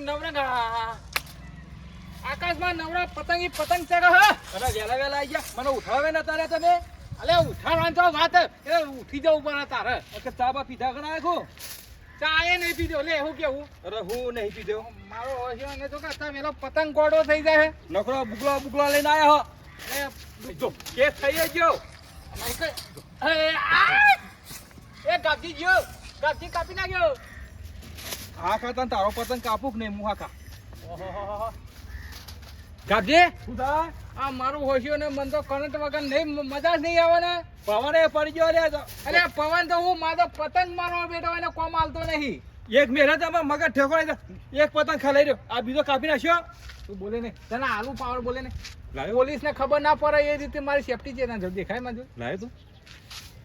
નવરા આકાશમાં નવરા પતંગી પતંગ ચગે હે. અરે વેલા વેલા આવી ગયા. મને ઉઠાવે ને તારે તમે. અલે ઉઠાડવાની તો વાત એ ઉઠી જવું પડે તારે. કે ચા બા પીધા કે નાખો? ચા એ નહીં પીધો. લે હું કેવું? અરે હું નહીં પીધો. મારો હોશિયો ને તો કાતા મેલો પતંગ ગોડો થઈ જાય હે. નકરો બુગલો બુગલો લઈને આયા હો. એ જો કેસ થઈ ગયો. એ કાપી ગયો. કાપી નાખ્યો. આ ખાતા તારો પતંગ કાપુક નહીં હું હાકા. ઓહો કાપજે. આ મારું હોશિયો ને મન તો કરંટ વગર નહીં મજા જ નહીં આવે ને. પવન એ પડી ગયો રે. અરે પવન તો હું મારો પતંગ મારવા બેઠો એને કોમ આલતો નહીં. એક મહેનત આમાં મગજ ઠેકોડે એક પતંગ ખાઈ રહ્યો. આ બીજો કાપી નાખ્યો. તું બોલે ને તને આલુ પાવર બોલે ને. પોલીસ ને ખબર ના પડે એ રીતે મારી સેફટી છે. ના દેખાય માં જો લાવ્યો તું.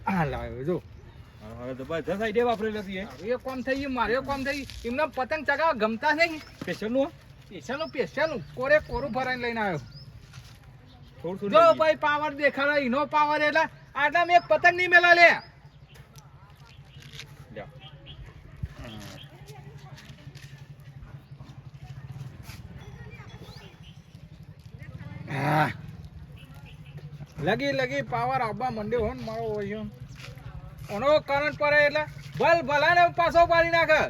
હા લાવ્યો જો. હવે તો બધા સાઈડે વાપરેલો હતી. એ કોમ થઈ ગયું મારે કોમ થઈ ગયું. એમને પતંગ ચગાવવા ગમતા નહીં. સ્પેશિયલનું કોરે કોરું ભરાઈને લઈને આવ્યો. જો ભાઈ પાવર દેખાડો એનો પાવર એટલે આટલા મેં એક પતંગ નહીં મેલા લે. લગી પાવર આવવા માંડ્યો હો ને મારો હોય ઓનો કરંટ પડે એટલે ભલ ભલાને પાછો પાડી નાખે.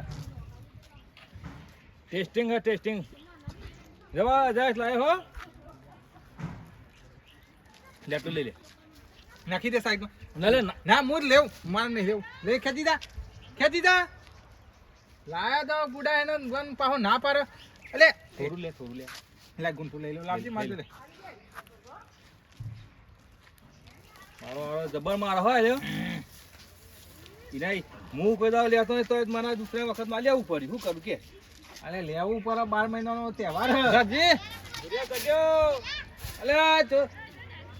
ટેસ્ટિંગ જબરજસ્ત લાવે હો. લેપટોપ લઈ લે. નાખી દે સાઈડમાં. ના હું જ લેવું. મારે નહીં લેવું. લે ખેંચી દા. લાયા તો બુડા એનો ગન પાહો ના પાડે. એટલે થોડું લે. લે ગુંઠું લઈ લો. લાવજી મારજો લે. મારો જબર માર હોય લ્યો. નહીં હું કોઈ દાવ લેતો નહીં તો મને દુસરા વખત માં લેવું પડ્યું. શું કરું કે અરે લેવું પડે. 12 મહિનાનો તહેવાર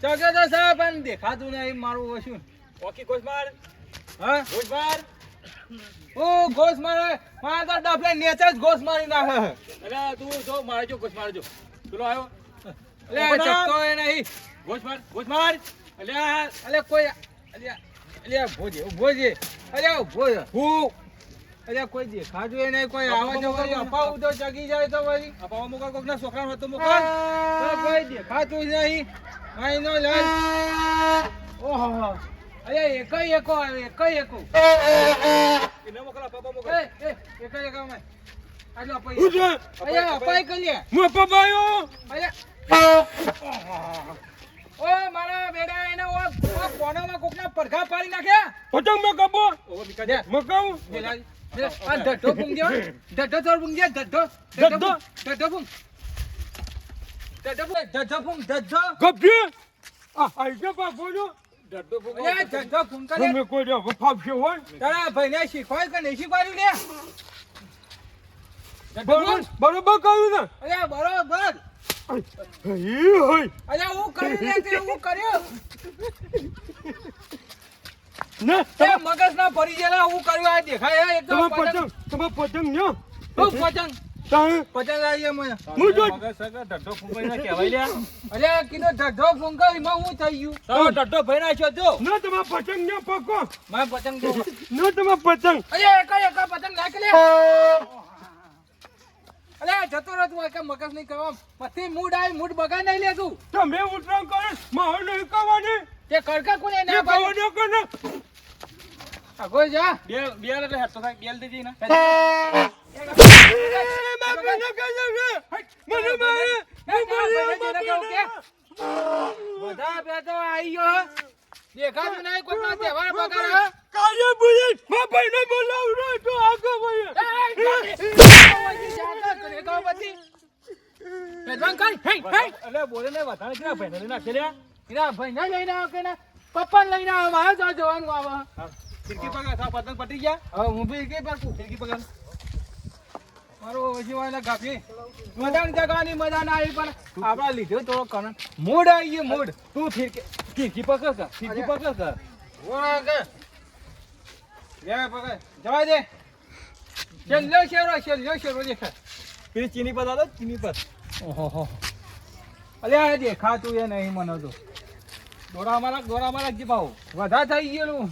ચગે તો સાહેબ પણ દેખાતું નહીં મારું શું. ઓકી ગોસ માર. હા ગોસ માર. ઓ ગોસ મારે મારા તો ડફલે નેચર જ ગોસ મારી નાખે. અરે તું જો મારજો ગોસ મારજો. પેલો આવ્યો. અલે ચકતો એ નહીં. ગોસ માર. અલે કોઈ ભોજે અરે ભોજ હું અરે કોઈ દેખાતું એ નહીં. કોઈ આવા જો અપાવું તો જગી જાય તો વળી અપાવા મોકા કોક ના છોકરા હતો મોકા કોઈ દેખાતું જ નહીં. આઈનો લાલ. ઓહો અરે એકો એને મોકલા પાપા મોકલા. એકો મે આજો અપાઈ અપાઈ કરીએ હું પપાયો. અરે ઓ મારા બેડા એને ઓ કોનામાં કોકના પડઘા પાડી નાખ્યા. પતંગ મે કબો ઓ બિકા દે મકાઉ આ ડઢો પુંગ દે. ડઢો તોર પુંગ દે. ડઢો પુંગ ગબ્બે આ આઈજો પા બોલો. ડઢો પુંગ એ ડઢો પુંગ કરે મે કોઈ દે ફાફશે હોય. તારા ભાઈને શીખવાય કે નહીં શીખવાડ્યું લે. બરોબર કહ્યું ને. અરે બરોબર. અરે હું કર્યું ને મગજ ના ભરી ગયેલા. હું કર્યું આ દેખાય એકદમ પતંગ ન્યો. પતંગ આવી મને મગજ સગા ઢઢો ફૂંકાઈ ના કહેવાય લ્યા. અરે કીધો ઢઢો ફૂંકાઈ માં હું થઈ ગયું. તો ઢઢો ભઈ નાખ્યો જો. ન તમાર પતંગ ન્યો પકો. માર પતંગ દો. ન તમાર પતંગ. અરે એક પતંગ નાખ લે. અલે જતો રહો તું. કે મગજ નહીં કરવા પછી મૂડ બગાડ નહીં લે તું. તમે ઉતરાણ કરે માહોલ નહીં કરવાની. તે કડકા કોને ના પાડો કોને. આ ગોઈ જા બે એટલે હેઠો થાય. બેલ દેજી ને બધા બેતો આઈયો દેખાતું નહીં. કોઈ ના તહેવાર બગાડ કાલે બોલી મા ભાઈ ને બોલાવ તો આગો ભાઈ. અલે બોલે ને વધારે કેના ભાઈ ને નાખે લ્યા. એના ભાઈ ને લઈને આવ કે ના પપ્પા લઈને આવ. મારે તો જવાનું આવે. ખિડકી પકડ. સા પતંગ પટી ગયા. હવે હું બી કે પર ખિડકી પકડ. મારો વજીવાના ગાફી મજાક જગાની મજા ના આવી પણ આપડા લીધો તો કણ મૂડ આવી ગયો. મૂડ તું ખિડકી પકડ કર. ખિડકી પકડ કર. ઓરા કે લે પકડ જવા દે. છેલ્લો શેરો દેખા. પેલી ચીની પર આવો. ચીની પર ઓહો અલ્યા દેખાતું એ નહીં મને તો. દોરા મારા જી ભાવ વધા થઈ ગયેલું.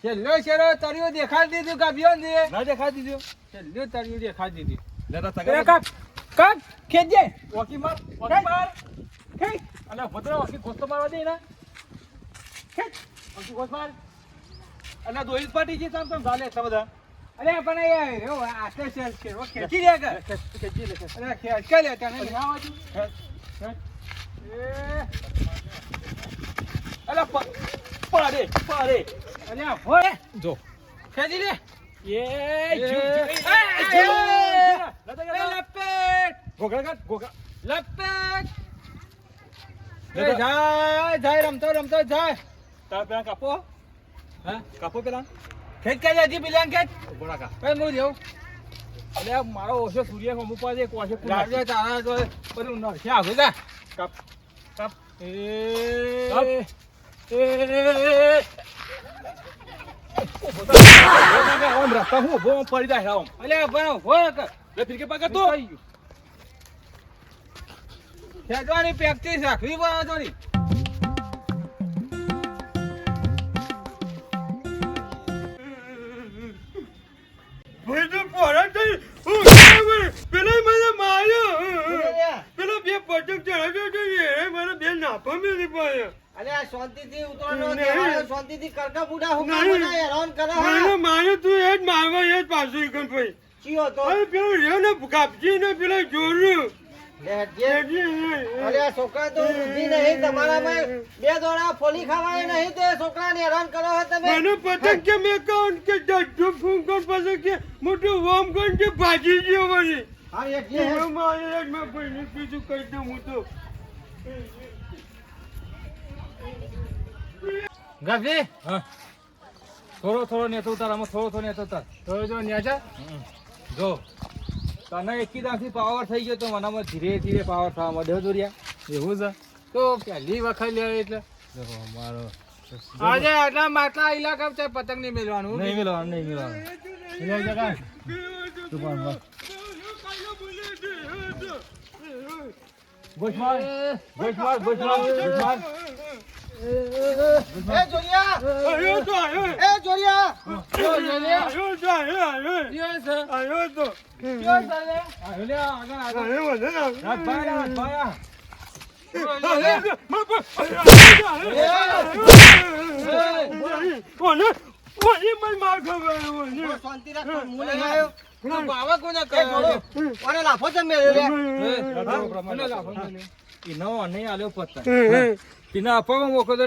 છેલ્લો શેરો તરીઓ દેખાડી દીધું. ગાભ્યો ને ના દેખાડી દીધું. લ્યો તારી દેખાડી દીધી લેતા અરે તગા કાક કાક ખેંચજે ઓકી માર ખેંચ અલે ભદ્રા ઓકી ગોસ્તો મારવા દે ના ખેંચ ઓકી ગોસ્ત માર અલે દોઈ પાટી જે તમ ઝાલે છે બધા અરે પણ એ રો આટલે સેલ છે ઓ ખેંચી લે કે ખેંચી લે અરે ખેંચ કે લે તને ના વાજુ અલે પાડે અરે હોય જો ખેંચી લે એ લપેટ ગોગા ગોગા લપેટ દાદા. જાય રમતો જાય તાર પેલા કાપો હા કાપો પેલા ખેંચ કે જાજી બિલાન ખેંચ બોલા કા કઈ હું દેવ અલે મારો ઓછો સૂર્ય હમ ઉપર દે કોશે રાજે તારા તો બધું નરસે આગળ જા કાપ કાપ એ ઓમ રસ્તા હું બો પડી જાય ઓમ અલે પણ હોય કે લે ફિરકે પાકા તો ખેંચવાની પ્રેક્ટિસ રાખવી પડે થોડી ભાઈ તો પોરા થઈ પેલા મને માર્યો પેલો બે પટક ચડાવ્યો તો એ મને બે નાપા મેલી પાયા અરે આ શાંતિથી ઉતરવાનો દેવાનો શાંતિથી કરકા બુડા હુકા નહીં. બનાય હેરાન કરે મને માર્યો તું એ જ મારવા એ જ પાછો ઈકન ભાઈ ચિયો તો અરે પેલો રહ્યો ને કાપજી ને પેલા જોર્યું અરે આ છોકરા તો બુદ્ધિ નહીં તમારામાં બે દોડા ફોલી ખાવાય નહીં તે છોકરાને હેરાન કરો છો તમે મને પતંગ કે મેં કહું કે ડડ્ડો ફૂંકણ પછી કે મોટું વોમ કરીને કે ભાજી ગયો વળી હા એટલે હું મારે મેં ભાઈને બીજું કહી દઉં હું તો ગભી હા થોડો નેતો ઉતારામાં થોડો નેતો ઉતાર તો જો ન્યાજા જો તને એકી દાંથી પાવર થઈ ગયો તો મનામાં ધીરે ધીરે પાવર થવા માંડ્યો દોરિયા એવું છે તો પહેલી વખત લે એટલે મારો આજે આટલા માટલા ઇલાકા છે પતંગ નહીં મેળવાનું નહીં મિલવાનું નહીં મિલવાનું મિલાઈ જગા તું પણ બસ ગોઠમાર એ જોરિયા આયો તો આયો એ જોરિયા આયો તો આયો યો છે આયો તો યો છે લે આયો લે આગળ આયો વધે ના રાત ભાયા શાંતિ રાખ હું નહીં આવ્યો તો બાવા કોને એ કહ્યો જોડો ઓને લાફો જમ મેલ્યો લે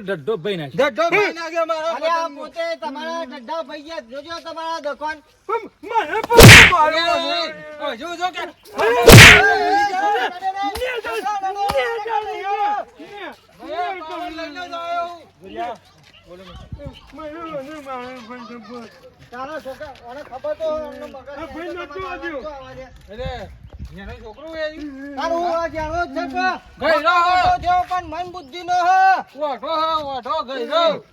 ડડ્ડો ભાઈ નાખી ડઢો ભાઈ નાખ્યો મારો અરે આ પોતે તમારા ડઢા ભાઈ ગયા જોજો તમારા દુકાન જો જો કે તારા છોકરા ઓને ખબર તો એમનો મગજ ભાઈ નતું આવ્યું. અરે ન્યાનો છોકરો એ તારું હું આ જાણો જ છે કે ગઈ રહો. મોટો થયો પણ મન બુદ્ધિ નો હે વાઠો ગઈ રહ્યો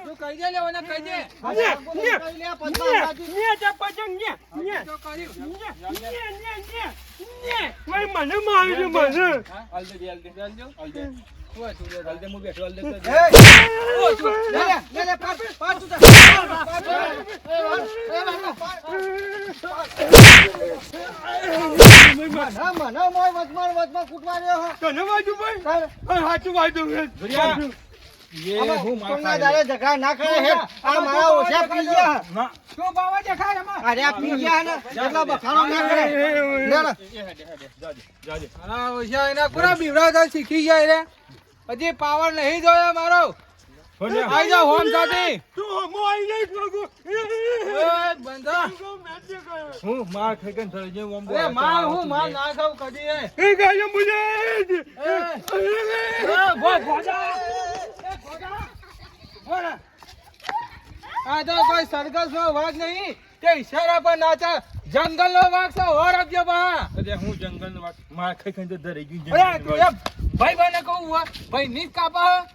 તું કહી દે લેવાને કહી દે તો કર્યું મને માર્યું મને ચાલજો ઓય તું હાલ દે હું બેઠો હાલ દે તને વાજુ ભાઈ સાચું વાજુ ઝઘડા ના કરે હે આ મારા ઓછા પી ગયા ના શું બાવા દેખાય એમાં અરે આ પી ગયા ને એટલા બખાડો ના કરે જાજે અલા ઓછા એના પૂરા બીવડાવતા શીખી જાય રે હજી પાવર નહીં જોયો મારો આઈ જા હોમ સાથે તું હમો આઈ જઈશ લોકો બંધા હું માર ખેકન થઈ જે ઓમ અરે માર હું માર ના ખાવ કદી એ ગાય મુજે આ તો કોઈ સરકસ નો વાઘ નહીં તે ઈશારા પર નાચા જંગલ નો વાઘ છે હો રાખજો બા અરે હું જંગલ માર ખેકન તો ધરી ગયું અરે તું એ ભાઈ બને કહું ભાઈ નીચ કાપા